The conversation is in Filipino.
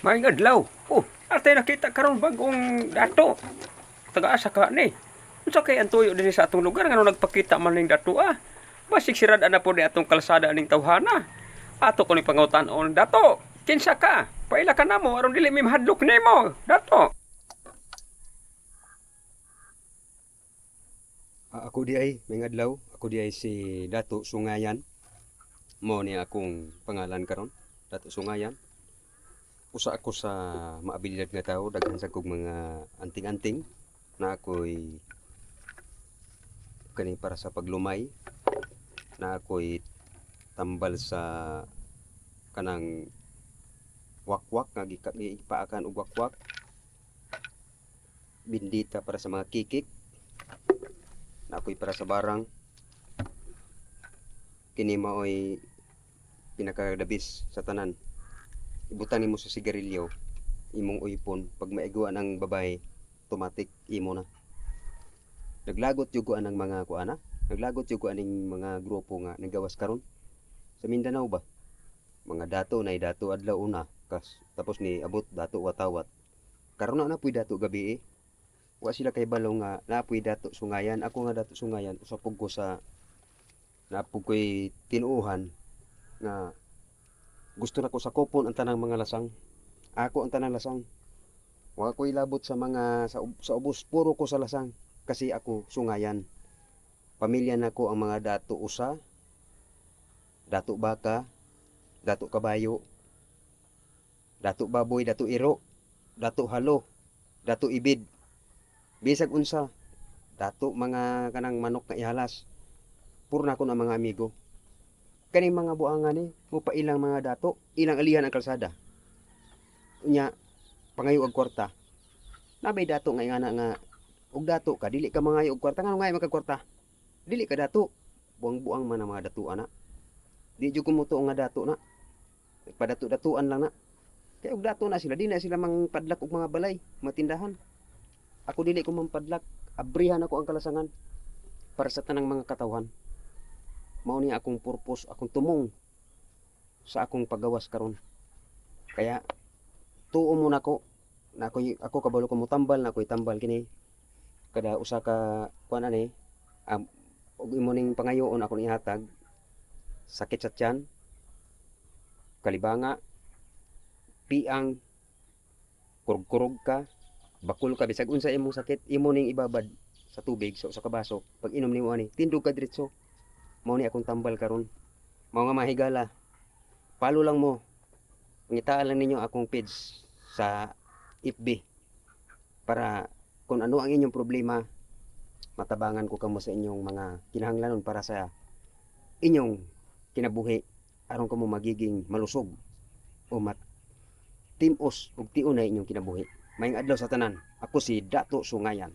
Maayong adlaw. Oh, atay nakita karon bagong dato. Taga-asa ka ni. Unsa kay ang tuyo dinhi sa atong lugar ngano nagpakita man ning dato ah. Basig sirad na po di atong kalsada ning tawhana. Ato ko ni pangutan-on dato. Kinsa ka? Paila ka namo aron dili mi mahadlok nimo. Dato. Ako di ay, may adlaw. Ako di ay si Dato Sungayan. Mo ni akong pangalan karon, Dato Sungayan. Usa ako sa maabilidad nga tao, daghan sa kog mga anting-anting na ako'y kani para sa paglumay, na ako'y tambal sa kanang wakwak nga gipaakan og wakwak, bindita para sa mga kikik, na ako'y para sa barang. Kini mao'y pinakadabis sa tanan. Ibutan nimo sa sigarilyo, imong uipon, pag maiguan ang babae, automatic imo na. Naglagot yugo ang mga kuana, naglagot yugo aning mga grupo nga nagawas karon sa Mindanao ba. Mga dato na dato adlaw una, tapos ni abot dato watawat. Karon na puy dato gabi eh. Wa sila kay balaw nga napuy dato Sungayan. Ako nga dato Sungayan, usapog ko sa napug ko'y tinuuhan nga gusto na ko sa kupon ang tanang mga lasang. Ako ang tanang lasang. Wa ko'y labot sa mga sa ubos, puro ko sa lasang kasi ako Sungayan. Pamilya nako ang mga dato usa, dato baka, dato kabayo, dato baboy, dato iro, dato halo, dato ibid. Bisag unsa, dato mga kanang manok nga ihalas. Puro na ko na mga amigo. Kaning mga buangan ni mo pa ilang mga dato, ilang alihan ang kalsada. Unya pangayo og kwarta. Nabay dato nga ingana nga og dato ka dili ka mangayo og kwarta ngano ngay magkakwarta. Dili ka dato. Buang-buang man ang mga dato ana. Di jud kumuto nga dato na. Padato-datuan lang na. Kay og dato na sila, di na sila mang padlak og mga balay, matindahan. Ako dili ko mampadlak, abrihan ako ang kalasangan para sa tanang mga katawhan. Mao ni akong purpose, akong tumong sa akong paggawas karon. Kaya tuo mo nako na ako kabalo ko mo tambal na ako'y tambal kini kada usa ka kuan ani og imo ning pangayoon ako ihatag sakit sa tiyan, kalibanga, piang, kurog-kurog ka, bakul ka, bisag unsa imong sakit imo ning ibabad sa tubig sa kabaso. Pag inom nimo ani tindog ka diretso. Mao ni akong tambal karon. Mao nga mahigala. Follow lang mo. Pangitaan lang ninyo akong page sa FB para kung ano ang inyong problema, matabangan ko kamo sa inyong mga kinahanglanon para sa inyong kinabuhi aron kamo magiging malusog o timos ug tiunay inyong kinabuhi. Maayong adlaw sa tanan. Ako si Dato Sungayan.